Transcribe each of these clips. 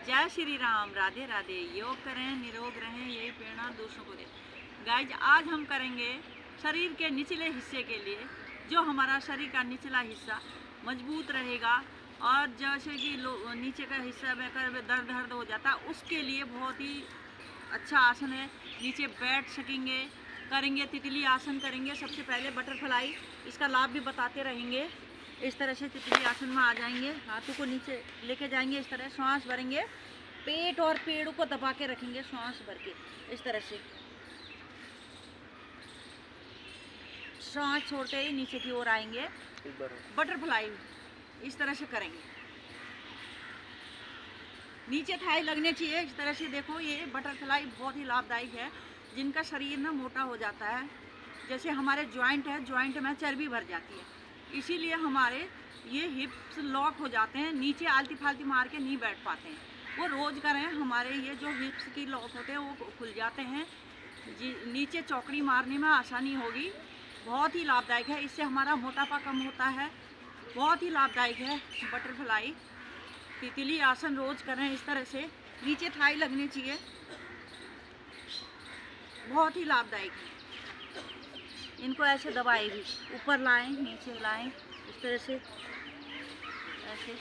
जय श्री राम, राधे राधे। योग करें, निरोग रहें, यही प्रेरणा दूसरों को दें। गाइज, आज हम करेंगे शरीर के निचले हिस्से के लिए, जो हमारा शरीर का निचला हिस्सा मजबूत रहेगा और जैसे कि नीचे का हिस्सा में कर दर्द हो जाता है, उसके लिए बहुत ही अच्छा आसन है। नीचे बैठ सकेंगे, करेंगे तितली आसन करेंगे। सबसे पहले बटरफ्लाई, इसका लाभ भी बताते रहेंगे। इस तरह से तितली आसन में आ जाएंगे, हाथों को नीचे लेके जाएंगे, इस तरह श्वास भरेंगे, पेट और पेड़ों को दबा के रखेंगे श्वास भर के। इस तरह से श्वास छोड़ते ही नीचे की ओर आएंगे। बटरफ्लाई इस तरह से करेंगे, नीचे थाई लगने चाहिए। इस तरह से देखो, ये बटरफ्लाई बहुत ही लाभदायक है। जिनका शरीर ना मोटा हो जाता है, जैसे हमारे जॉइंट है, जॉइंट में चर्बी भर जाती है, इसीलिए हमारे ये हिप्स लॉक हो जाते हैं, नीचे आलती फालती मार के नहीं बैठ पाते हैं। वो रोज़ करें, हमारे ये जो हिप्स की लॉक होते हैं वो खुल जाते हैं जी। नीचे चौकड़ी मारने में आसानी होगी। बहुत ही लाभदायक है, इससे हमारा मोटापा कम होता है। बहुत ही लाभदायक है बटरफ्लाई तितली आसन। रोज़ करें इस तरह से, नीचे थाई लगनी चाहिए। बहुत ही लाभदायक है। इनको ऐसे दबाए भी, ऊपर लाएं, नीचे लाएं, इस तरह से ऐसे।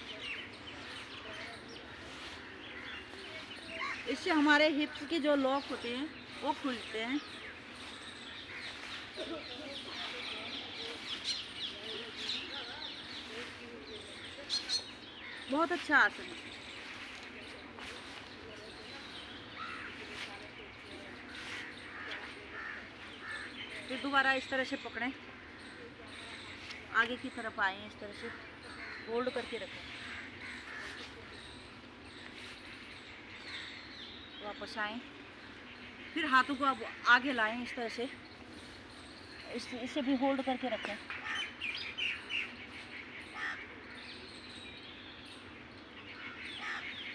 इससे हमारे हिप्स के जो लॉक होते हैं वो खुलते हैं। बहुत अच्छा आसन है। फिर दोबारा इस तरह से पकड़ें, आगे की तरफ आए, इस तरह से होल्ड करके रखें, वापस आएं, फिर हाथों को अब आगे लाएं, इस तरह से इसे भी होल्ड करके रखें।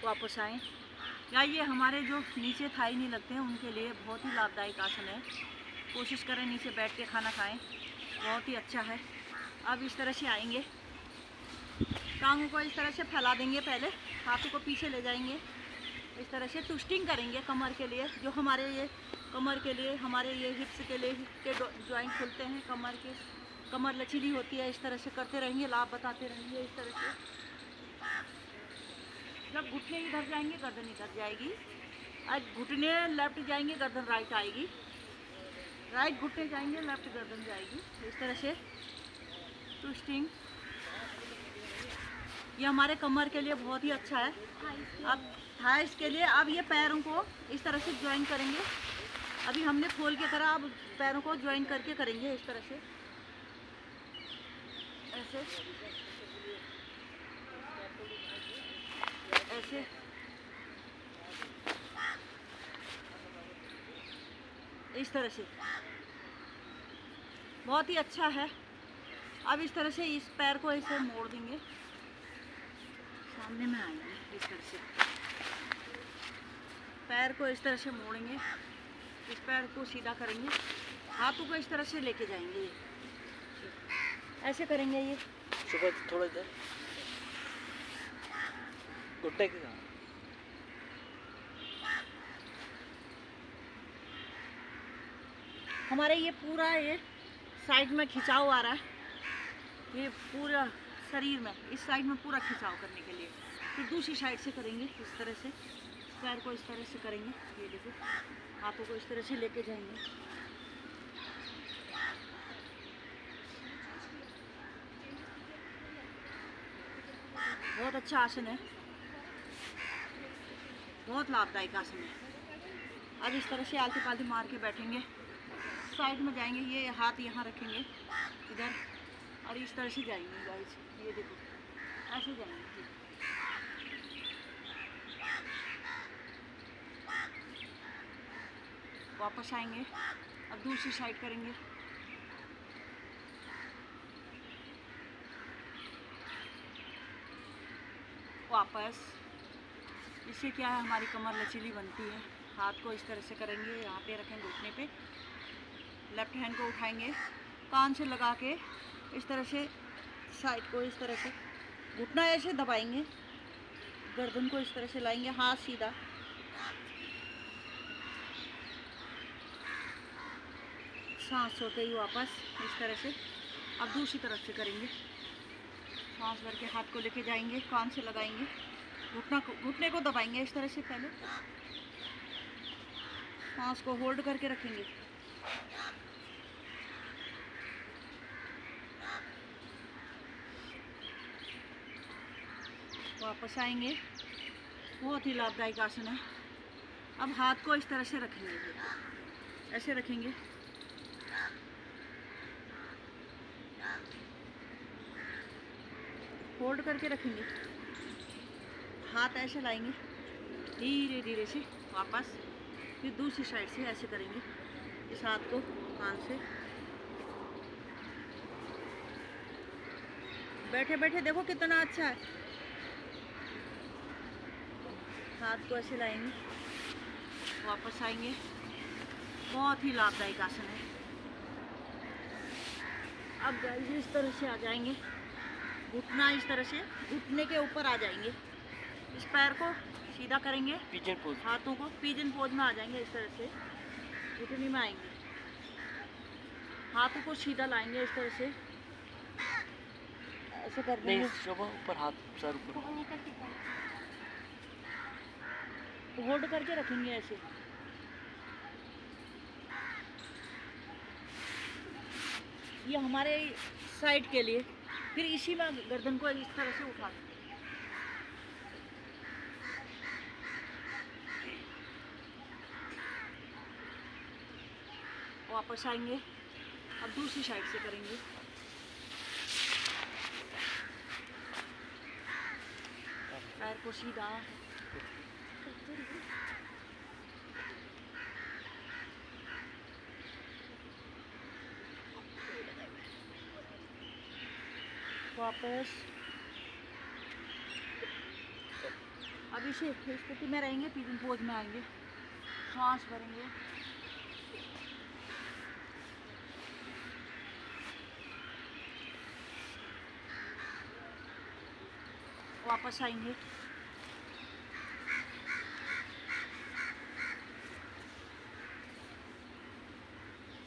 वापस आएं। या ये हमारे जो नीचे थाई नहीं लगते हैं उनके लिए बहुत ही लाभदायक आसन है। कोशिश करें नीचे बैठ के खाना खाएं, बहुत ही अच्छा है। अब इस तरह से आएंगे, टांगों को इस तरह से फैला देंगे, पहले हाथों को पीछे ले जाएंगे, इस तरह से ट्विस्टिंग करेंगे कमर के लिए। जो हमारे ये कमर के लिए, हमारे ये हिप्स के लिए के जॉइंट खुलते हैं, कमर लचीली होती है। इस तरह से करते रहेंगे, लाभ बताते रहेंगे। इस तरह से जब घुटने इधर जाएंगे गर्दन इधर जाएगी, आज घुटने लेफ्ट जाएंगे गर्दन राइट आएगी, राइट घुटने जाएंगे लेफ्ट गर्दन जाएगी। इस तरह से ट्विस्टिंग, ये हमारे कमर के लिए बहुत ही अच्छा है। अब थाइस के लिए, अब ये पैरों को इस तरह से ज्वाइन करेंगे। अभी हमने खोल के करा, अब पैरों को ज्वाइन करके करेंगे इस तरह से, ऐसे ऐसे। इस तरह से बहुत ही अच्छा है। अब इस तरह से इस पैर को ऐसे मोड़ देंगे, सामने में आएंगे, इस तरह से पैर को इस तरह से मोड़ेंगे, इस पैर को सीधा करेंगे, हाथों को इस तरह से लेके जाएंगे, ऐसे करेंगे। ये सुबह थोड़ा देर घुटने की हमारे ये पूरा ये साइड में खिंचाव आ रहा है, ये पूरा शरीर में इस साइड में पूरा खिंचाव करने के लिए। फिर दूसरी साइड से करेंगे, इस तरह से पैर को इस तरह से करेंगे। ये देखो, हाथों को इस तरह से लेके जाएंगे। बहुत अच्छा आसन है, बहुत लाभदायक आसन है। अब इस तरह से आलती पालती मार के बैठेंगे, साइड में जाएंगे, ये हाथ यहाँ रखेंगे इधर और इस तरह से जाएंगे। गाइस, ये देखो, ऐसे जाएंगे, वापस आएंगे। अब दूसरी साइड करेंगे, वापस। इससे क्या है, हमारी कमर लचीली बनती है। हाथ को इस तरह से करेंगे, यहाँ पे रखेंगे घुटने पे, लेफ्ट हैंड को उठाएंगे, कान से लगा के इस तरह से साइड को इस तरह से घुटना ऐसे दबाएंगे, गर्दन को इस तरह से लाएंगे, हाथ सीधा, सांस छोड़ते ही वापस इस तरह से। अब दूसरी तरफ से करेंगे, सांस भर के हाथ को लेके जाएंगे, कान से लगाएंगे, घुटने को दबाएंगे इस तरह से। पहले सांस को होल्ड करके रखेंगे, वापस आएंगे। बहुत ही लाभदायक आसन है। अब हाथ को इस तरह से रखेंगे, ऐसे रखेंगे, होल्ड करके रखेंगे, हाथ ऐसे लाएंगे, धीरे धीरे से वापस, फिर दूसरी साइड से ऐसे करेंगे, इस हाथ को कान से। बैठे बैठे देखो कितना अच्छा है। हाथ को ऐसे लाएंगे, वापस आएंगे। बहुत ही लाभदायक आसन है। अब गाइस इस तरह से आ जाएंगे, घुटना इस तरह से घुटने के ऊपर आ जाएंगे, इस पैर को सीधा करेंगे, पिजन पोज, हाथों को पिजन पोज में आ जाएंगे, इस तरह से घुटने में आएंगे, हाथों को सीधा लाएंगे इस तरह से, ऐसे कर नहीं देंगे, शोभा ऊपर, हाथ सर ऊपर, होल्ड करके रखेंगे ऐसे। ये हमारे साइड के लिए। फिर इसी में गर्दन को इस तरह से उठा दें, वापस आएंगे। अब दूसरी साइड से करेंगे, पैर को सीधा, वापस। अब इसे इस स्थिति में रहेंगे, पिजन पोज में आएंगे, सांस भरेंगे, वापस आएंगे।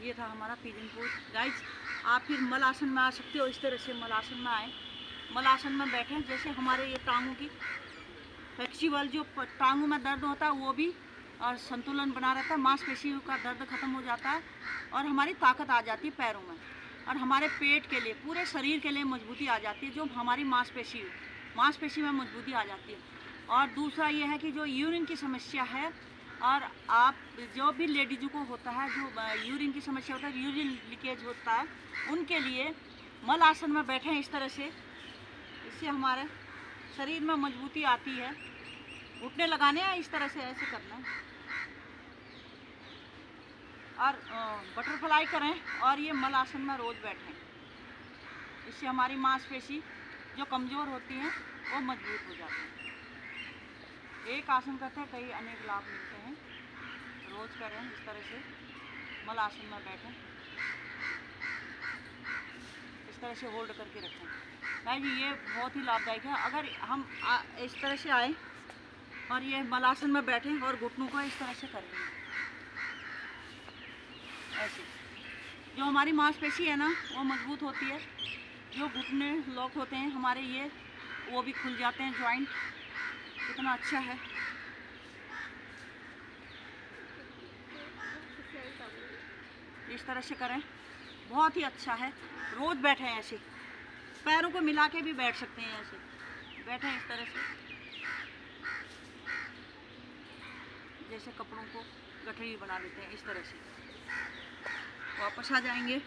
ये था हमारा पिजन पोज। गाइस आप फिर मल आसन में आ सकते हो, इस तरह से मल आसन में आए, मल आसन में बैठें। जैसे हमारे ये टांगों की फ्लेक्सिबल, जो टांगों में दर्द होता है वो भी और संतुलन बना रहता है, मांसपेशियों का दर्द खत्म हो जाता है और हमारी ताकत आ जाती है पैरों में, और हमारे पेट के लिए, पूरे शरीर के लिए मजबूती आ जाती है, जो हमारी मांसपेशी में मजबूती आ जाती है। और दूसरा ये है कि जो यूरिन की समस्या है, और आप जो भी लेडीज़ों को होता है, जो यूरिन की समस्या होता है, यूरिन लीकेज होता है, उनके लिए मल आसन में बैठें इस तरह से। इससे हमारे शरीर में मजबूती आती है। घुटने लगाने हैं इस तरह से, ऐसे करना है और बटरफ्लाई करें, और ये मल आसन में रोज़ बैठें। इससे हमारी मांसपेशी जो कमज़ोर होती हैं वो मजबूत हो जाती है। एक आसन करते हैं, कई अनेक लाभ मिलते हैं। रोज़ करें इस तरह से, मल आसन में बैठें, इस तरह से होल्ड करके रखें। भाई जी ये बहुत ही लाभदायक है। अगर हम इस तरह से आए और ये मल आसन में बैठें और घुटनों को इस तरह से करेंगे, ऐसे जो हमारी मांसपेशी है ना वो मजबूत होती है। जो घुटने लॉक होते हैं हमारे, ये वो भी खुल जाते हैं, जॉइंट। कितना अच्छा है। इस तरह से करें, बहुत ही अच्छा है। रोज़ बैठें ऐसे, पैरों को मिला के भी बैठ सकते हैं, ऐसे बैठें इस तरह से, जैसे कपड़ों को गठरी बना लेते हैं, इस तरह से। वापस आ जाएंगे।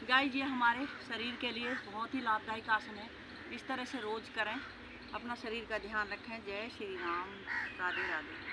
गाइस ये हमारे शरीर के लिए बहुत ही लाभदायक आसन है। इस तरह से रोज़ करें, अपना शरीर का ध्यान रखें। जय श्री राम, राधे राधे।